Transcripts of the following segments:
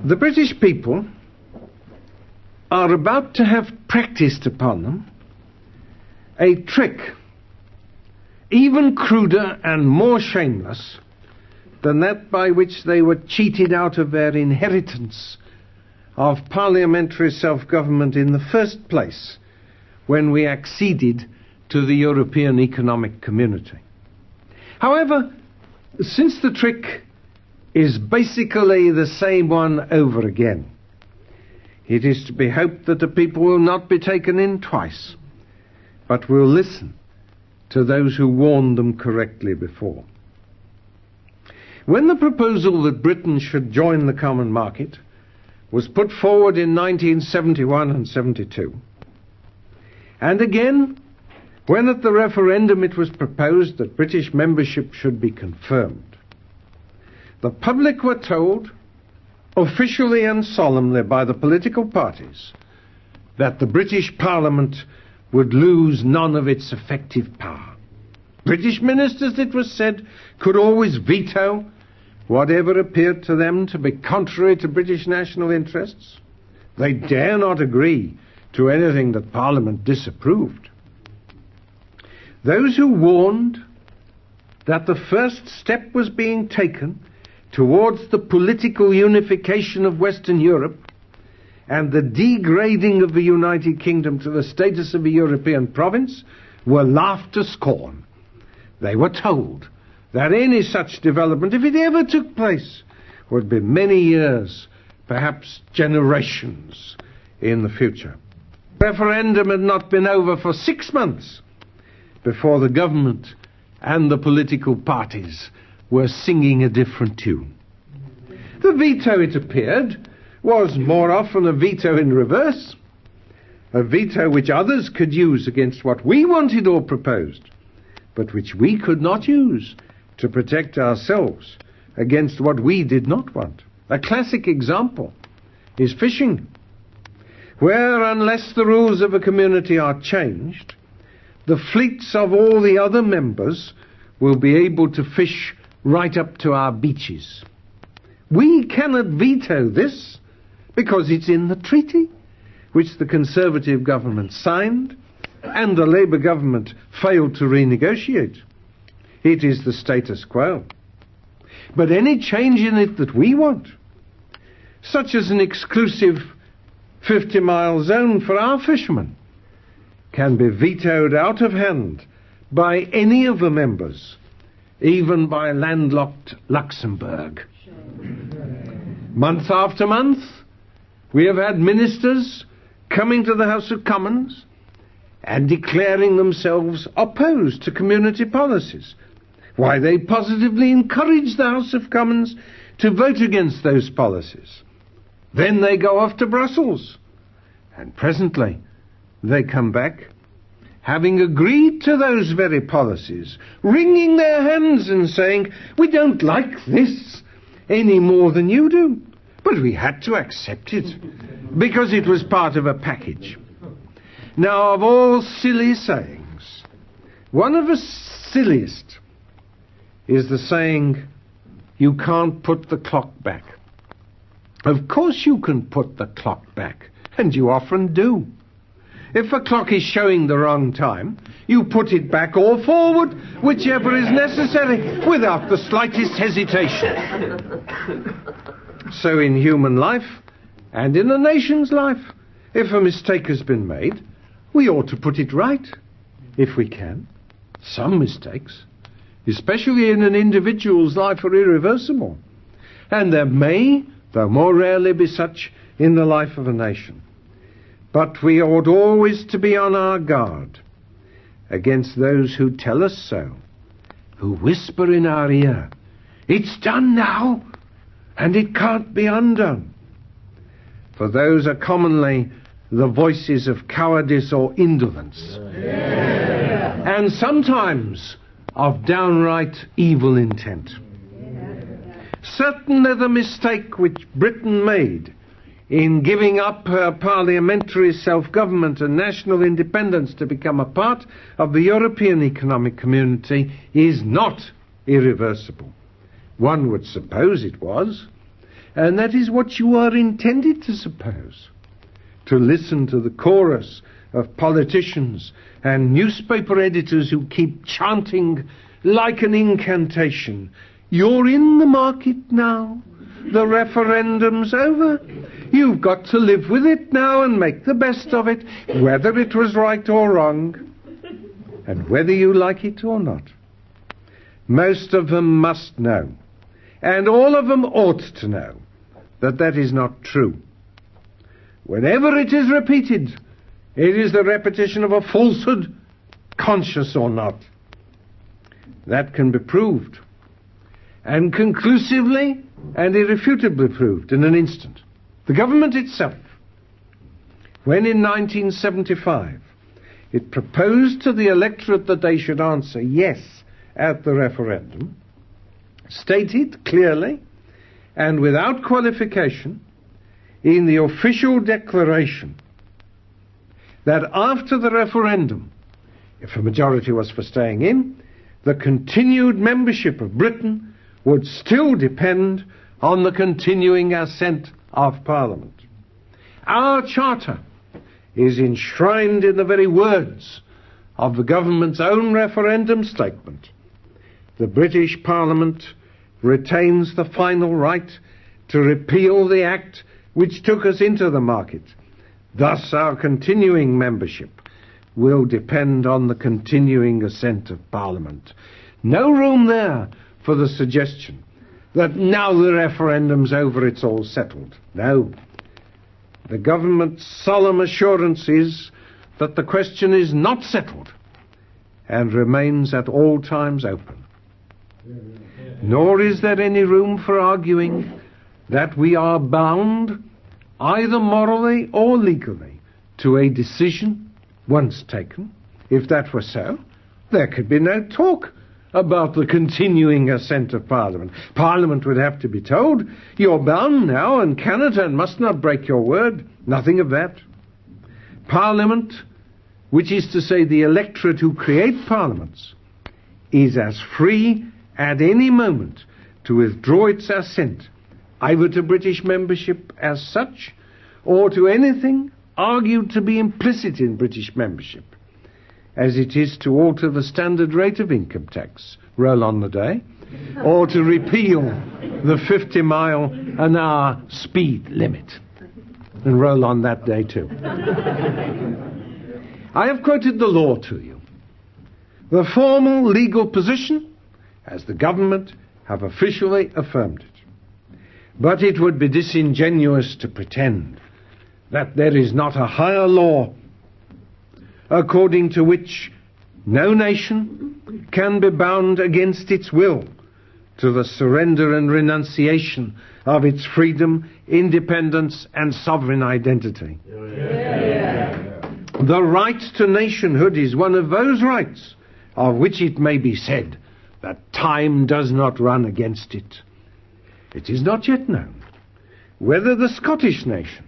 The British people are about to have practiced upon them a trick even cruder and more shameless than that by which they were cheated out of their inheritance of parliamentary self-government in the first place when we acceded to the European Economic Community. However, since the trick is basically the same one over again, it is to be hoped that the people will not be taken in twice, but will listen to those who warned them correctly before. When the proposal that Britain should join the common market was put forward in 1971 and 72, and again when at the referendum it was proposed that British membership should be confirmed, the public were told, officially and solemnly by the political parties, that the British Parliament would lose none of its effective power. British ministers, it was said, could always veto whatever appeared to them to be contrary to British national interests. They dare not agree to anything that Parliament disapproved. Those who warned that the first step was being taken towards the political unification of Western Europe and the degrading of the United Kingdom to the status of a European province were laughed to scorn. They were told that any such development, if it ever took place, would be many years, perhaps generations, in the future. The referendum had not been over for 6 months before the government and the political parties were singing a different tune. The veto, it appeared, was more often a veto in reverse, a veto which others could use against what we wanted or proposed, but which we could not use to protect ourselves against what we did not want. A classic example is fishing, where unless the rules of a community are changed, the fleets of all the other members will be able to fish right up to our beaches. We cannot veto this because it's in the treaty, which the Conservative government signed and the Labour government failed to renegotiate. It is the status quo. But any change in it that we want, such as an exclusive 50-mile zone for our fishermen, can be vetoed out of hand by any of the members, even by landlocked Luxembourg. Month after month, we have had ministers coming to the House of Commons and declaring themselves opposed to community policies. Why, they positively encourage the House of Commons to vote against those policies. Then they go off to Brussels, and presently they come back, having agreed to those very policies, wringing their hands and saying, "We don't like this any more than you do, but we had to accept it because it was part of a package." Now, of all silly sayings, one of the silliest is the saying, "You can't put the clock back." Of course you can put the clock back, and you often do. If a clock is showing the wrong time, you put it back or forward, whichever is necessary, without the slightest hesitation. So in human life, and in a nation's life, if a mistake has been made, we ought to put it right, if we can. Some mistakes, especially in an individual's life, are irreversible. And there may, though more rarely, be such in the life of a nation. But we ought always to be on our guard against those who tell us so, who whisper in our ear, "It's done now, and it can't be undone." For those are commonly the voices of cowardice or indolence, and sometimes of downright evil intent. Certainly the mistake which Britain made in giving up her parliamentary self-government and national independence to become a part of the European Economic Community is not irreversible. One would suppose it was, and that is what you are intended to suppose. To listen to the chorus of politicians and newspaper editors who keep chanting like an incantation, "You're in the market now. The referendum's over. You've got to live with it now and make the best of it, whether it was right or wrong, and whether you like it or not." Most of them must know, and all of them ought to know, that that is not true. Whenever it is repeated, it is the repetition of a falsehood, conscious or not. That can be proved, and conclusively and irrefutably proved in an instant. The government itself, when in 1975 it proposed to the electorate that they should answer yes at the referendum, stated clearly and without qualification in the official declaration that after the referendum, if a majority was for staying in, the continued membership of Britain would still depend on the continuing assent of Parliament. Our Charter is enshrined in the very words of the government's own referendum statement. The British Parliament retains the final right to repeal the Act which took us into the market. Thus our continuing membership will depend on the continuing assent of Parliament. No room there for the suggestion that now the referendum's over, it's all settled. No. The government's solemn assurance is that the question is not settled and remains at all times open. Nor is there any room for arguing that we are bound, either morally or legally, to a decision once taken. If that were so, there could be no talk about the continuing assent of Parliament. Parliament would have to be told, "You're bound now and cannot and must not break your word." Nothing of that. Parliament, which is to say the electorate who create parliaments, is as free at any moment to withdraw its assent, either to British membership as such, or to anything argued to be implicit in British membership, as it is to alter the standard rate of income tax, roll on the day, or to repeal the 50-mile-an-hour speed limit, and roll on that day too. I have quoted the law to you. The formal legal position, as the government have officially affirmed it. But it would be disingenuous to pretend that there is not a higher law according to which no nation can be bound against its will to the surrender and renunciation of its freedom, independence, and sovereign identity. The right to nationhood is one of those rights of which it may be said that time does not run against it. It is not yet known whether the Scottish nation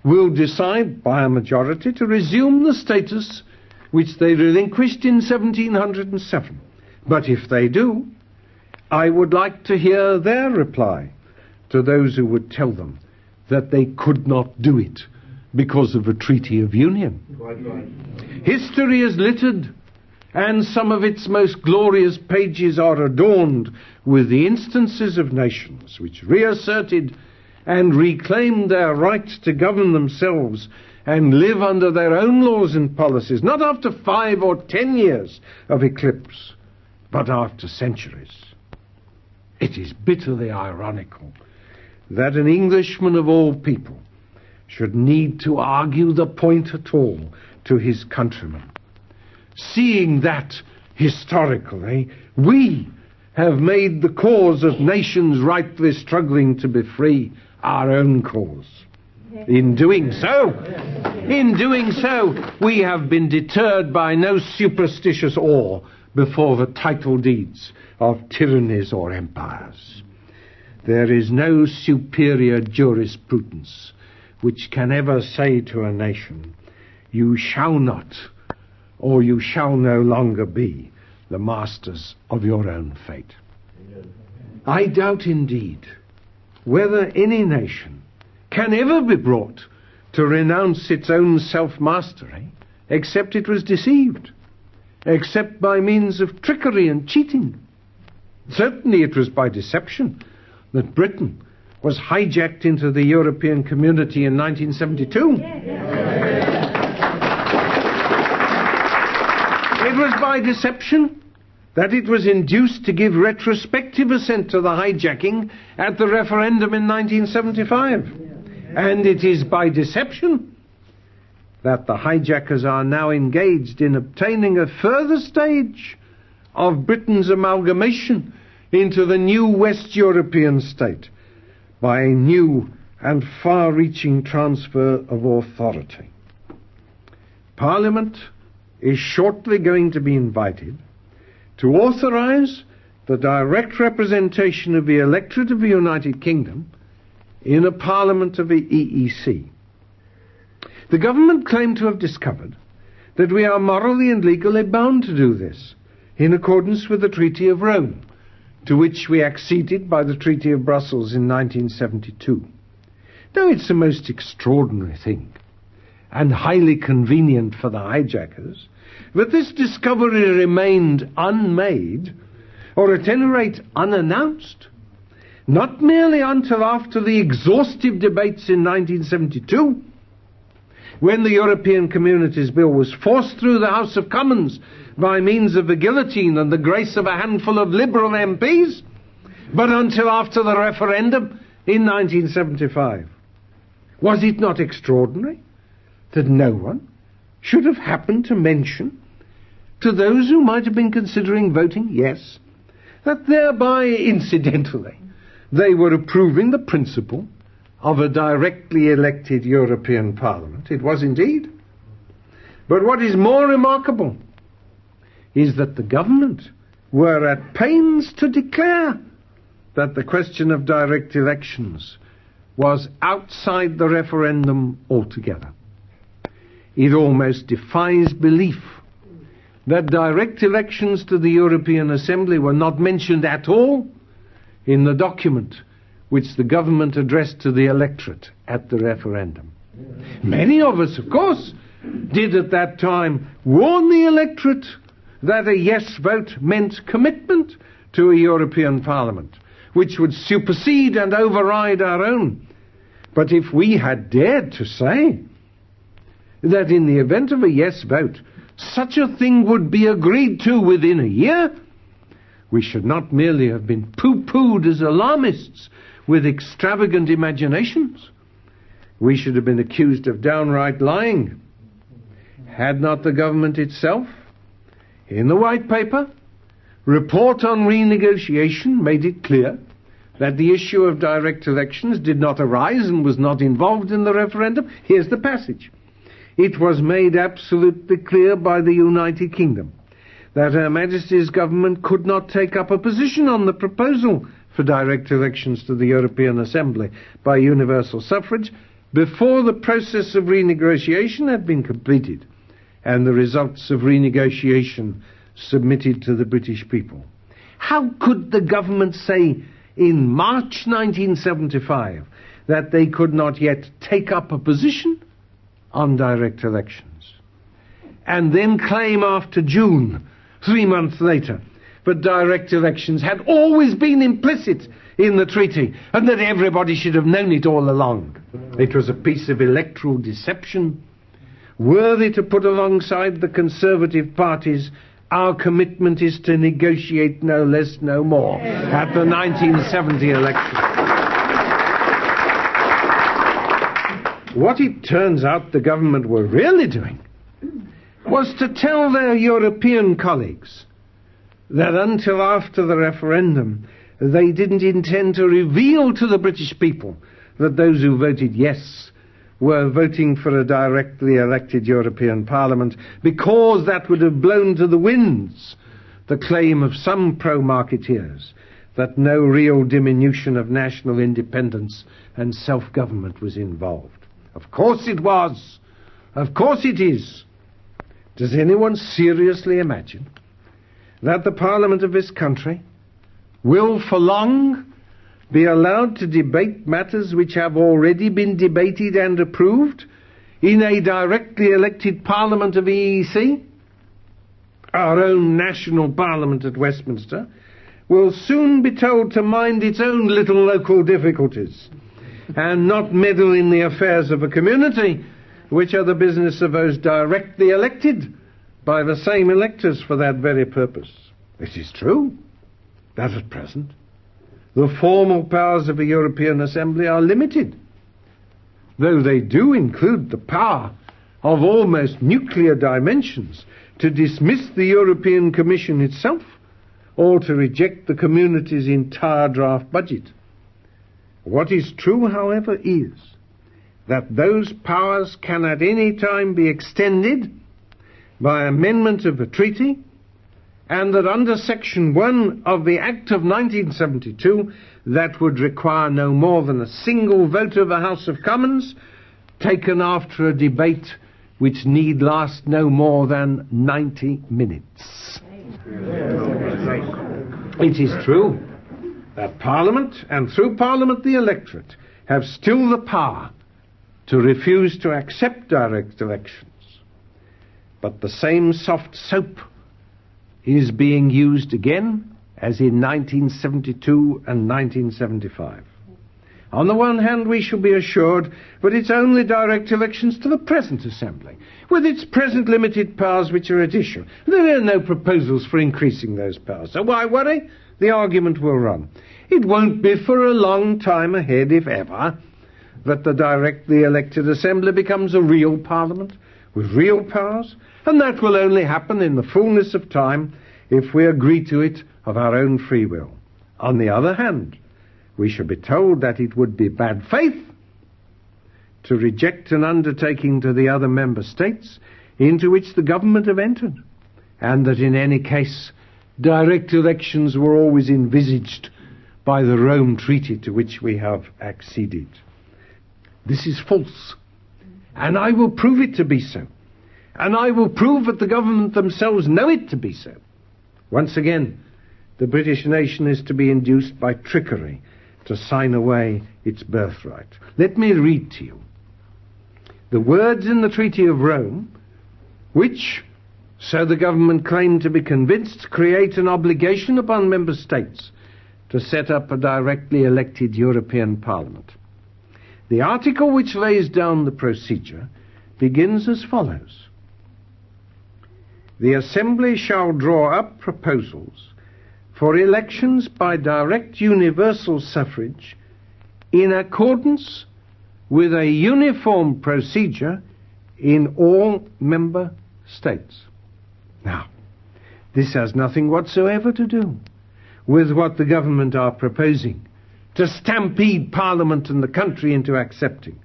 will decide by a majority to resume the status which they relinquished in 1707. But if they do, I would like to hear their reply to those who would tell them that they could not do it because of a treaty of union. History is littered, and some of its most glorious pages are adorned with the instances of nations which reasserted and reclaimed their right to govern themselves and live under their own laws and policies, not after 5 or 10 years of eclipse, but after centuries. It is bitterly ironical that an Englishman of all people should need to argue the point at all to his countrymen, seeing that, historically, we have made the cause of nations rightly struggling to be free our own cause. In doing so, we have been deterred by no superstitious awe before the title deeds of tyrannies or empires. There is no superior jurisprudence which can ever say to a nation, "You shall not, or you shall no longer be the masters of your own fate." I doubt indeed whether any nation can ever be brought to renounce its own self-mastery except it was deceived, except by means of trickery and cheating. Certainly it was by deception that Britain was hijacked into the European Community in 1972. It was by deception that it was induced to give retrospective assent to the hijacking at the referendum in 1975. And it is by deception that the hijackers are now engaged in obtaining a further stage of Britain's amalgamation into the new West European state by a new and far-reaching transfer of authority. Parliament is shortly going to be invited to authorise the direct representation of the electorate of the United Kingdom in a Parliament of the EEC. The government claim to have discovered that we are morally and legally bound to do this in accordance with the Treaty of Rome, to which we acceded by the Treaty of Brussels in 1972. Now, it's a most extraordinary thing and highly convenient for the hijackers that this discovery remained unmade, or at any rate unannounced, not merely until after the exhaustive debates in 1972, when the European Communities Bill was forced through the House of Commons by means of the guillotine and the grace of a handful of Liberal MPs, but until after the referendum in 1975. Was it not extraordinary that no one should have happened to mention to those who might have been considering voting yes, that thereby, incidentally, they were approving the principle of a directly elected European Parliament? It was indeed. But what is more remarkable is that the government were at pains to declare that the question of direct elections was outside the referendum altogether. It almost defies belief that direct elections to the European Assembly were not mentioned at all in the document which the government addressed to the electorate at the referendum. Many of us, of course, did at that time warn the electorate that a yes vote meant commitment to a European Parliament, which would supersede and override our own. But if we had dared to say that in the event of a yes vote, such a thing would be agreed to within a year, we should not merely have been pooh-poohed as alarmists with extravagant imaginations. We should have been accused of downright lying. Had not the government itself, in the White Paper, Report on Renegotiation, made it clear that the issue of direct elections did not arise and was not involved in the referendum? Here's the passage. It was made absolutely clear by the United Kingdom that Her Majesty's government could not take up a position on the proposal for direct elections to the European Assembly by universal suffrage before the process of renegotiation had been completed and the results of renegotiation submitted to the British people. How could the government say in March 1975 that they could not yet take up a position on direct elections, and then claim after June, 3 months later, that direct elections had always been implicit in the treaty and that everybody should have known it all along? It was a piece of electoral deception worthy to put alongside the Conservative parties "Our commitment is to negotiate no less, no more" at the 1970 election. What it turns out the government were really doing was to tell their European colleagues that until after the referendum they didn't intend to reveal to the British people that those who voted yes were voting for a directly elected European Parliament, because that would have blown to the winds the claim of some pro-marketeers that no real diminution of national independence and self-government was involved. Of course it was. Of course it is. Does anyone seriously imagine that the Parliament of this country will for long be allowed to debate matters which have already been debated and approved in a directly elected Parliament of EEC? Our own national Parliament at Westminster will soon be told to mind its own little local difficulties and not meddle in the affairs of a community, which are the business of those directly elected by the same electors for that very purpose. It is true that at present the formal powers of a European Assembly are limited, though they do include the power of almost nuclear dimensions to dismiss the European Commission itself or to reject the community's entire draft budget. What is true, however, is that those powers can at any time be extended by amendment of a treaty, and that under Section 1 of the Act of 1972, that would require no more than a single vote of the House of Commons, taken after a debate which need last no more than 90 minutes. It is true that Parliament, and through Parliament the electorate, have still the power to refuse to accept direct elections. But the same soft soap is being used again as in 1972 and 1975. On the one hand, we shall be assured that it's only direct elections to the present Assembly, with its present limited powers which are at issue. There are no proposals for increasing those powers, so why worry? The argument will run. It won't be for a long time ahead, if ever, that the directly elected Assembly becomes a real Parliament with real powers, and that will only happen in the fullness of time if we agree to it of our own free will. On the other hand, we shall be told that it would be bad faith to reject an undertaking to the other member states into which the government have entered, and that in any case direct elections were always envisaged by the Rome Treaty to which we have acceded. This is false, and I will prove it to be so, and I will prove that the government themselves know it to be so. Once again, the British nation is to be induced by trickery to sign away its birthright. Let me read to you the words in the Treaty of Rome, which, so the government claimed to be convinced, create an obligation upon member states to set up a directly elected European Parliament. The article which lays down the procedure begins as follows. The Assembly shall draw up proposals for elections by direct universal suffrage in accordance with a uniform procedure in all member states. Now, this has nothing whatsoever to do with what the government are proposing to stampede Parliament and the country into accepting.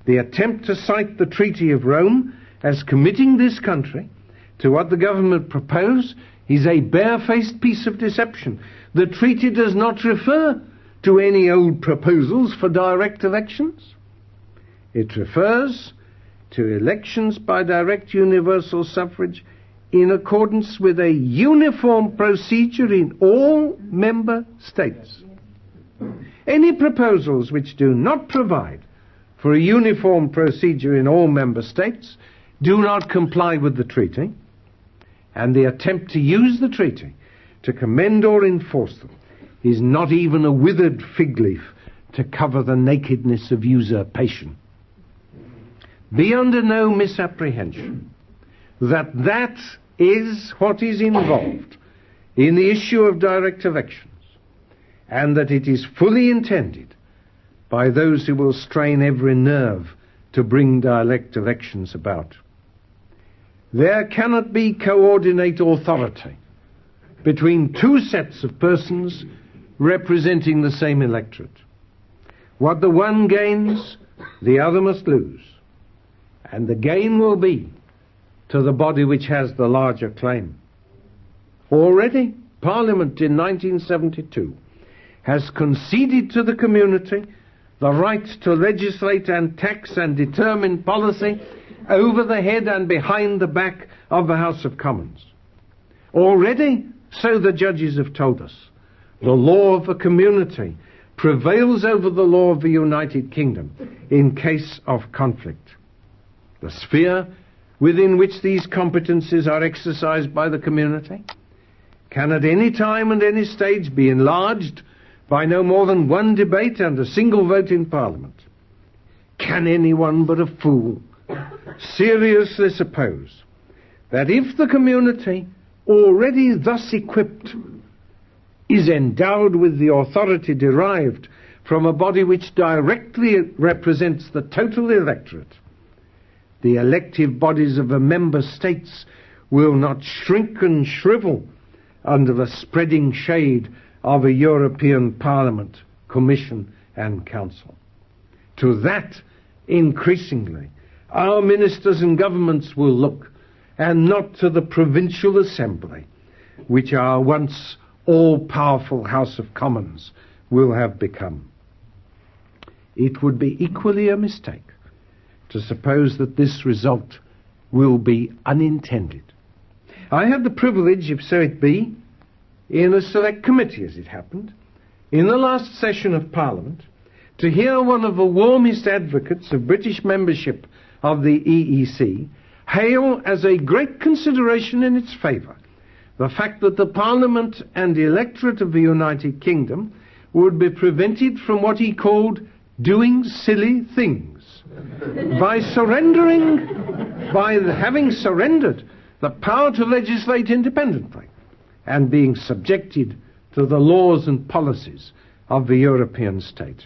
The attempt to cite the Treaty of Rome as committing this country to what the government propose is a barefaced piece of deception. The treaty does not refer to any old proposals for direct elections. It refers to elections by direct universal suffrage in accordance with a uniform procedure in all member states. Any proposals which do not provide for a uniform procedure in all member states do not comply with the treaty, and the attempt to use the treaty to commend or enforce them is not even a withered fig leaf to cover the nakedness of usurpation. Be under no misapprehension that that is what is involved in the issue of direct elections, and that it is fully intended by those who will strain every nerve to bring direct elections about. There cannot be coordinate authority between two sets of persons representing the same electorate. What the one gains, the other must lose, and the gain will be to the body which has the larger claim. Already, Parliament in 1972 has conceded to the community the right to legislate and tax and determine policy over the head and behind the back of the House of Commons. Already, so the judges have told us, the law of the community prevails over the law of the United Kingdom in case of conflict. The sphere within which these competencies are exercised by the community can at any time and any stage be enlarged by no more than one debate and a single vote in Parliament. Can anyone but a fool seriously suppose that if the community, already thus equipped, is endowed with the authority derived from a body which directly represents the total electorate, the elective bodies of the member states will not shrink and shrivel under the spreading shade of a European Parliament, Commission and Council? To that, increasingly, our ministers and governments will look, and not to the provincial assembly, which our once all-powerful House of Commons will have become. It would be equally a mistake to suppose that this result will be unintended. I had the privilege, if so it be, in a select committee, as it happened, in the last session of Parliament, to hear one of the warmest advocates of British membership of the EEC hail as a great consideration in its favour the fact that the Parliament and electorate of the United Kingdom would be prevented from what he called doing silly things by having surrendered the power to legislate independently and being subjected to the laws and policies of the European state.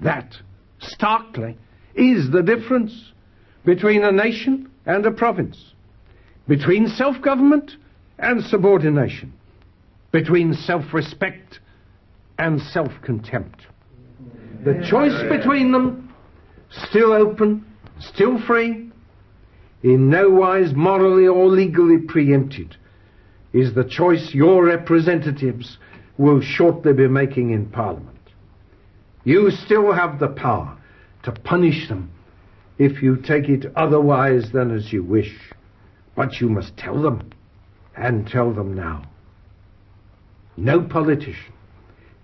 That, starkly, is the difference between a nation and a province, between self-government and subordination, between self-respect and self-contempt. The choice between them, still open, still free, in no wise morally or legally preempted, is the choice your representatives will shortly be making in Parliament. You still have the power to punish them if you take it otherwise than as you wish, but you must tell them, and tell them now. No politician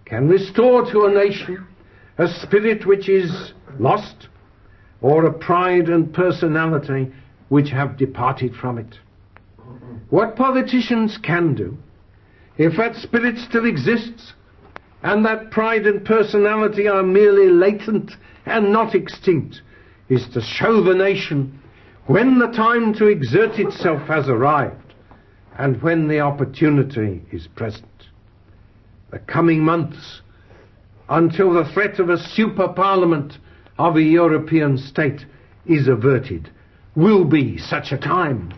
can restore to a nation a spirit which is lost, or a pride and personality which have departed from it. What politicians can do, if that spirit still exists, and that pride and personality are merely latent and not extinct, is to show the nation when the time to exert itself has arrived, and when the opportunity is present. The coming months, until the threat of a super parliament of a European state is averted, will be such a time.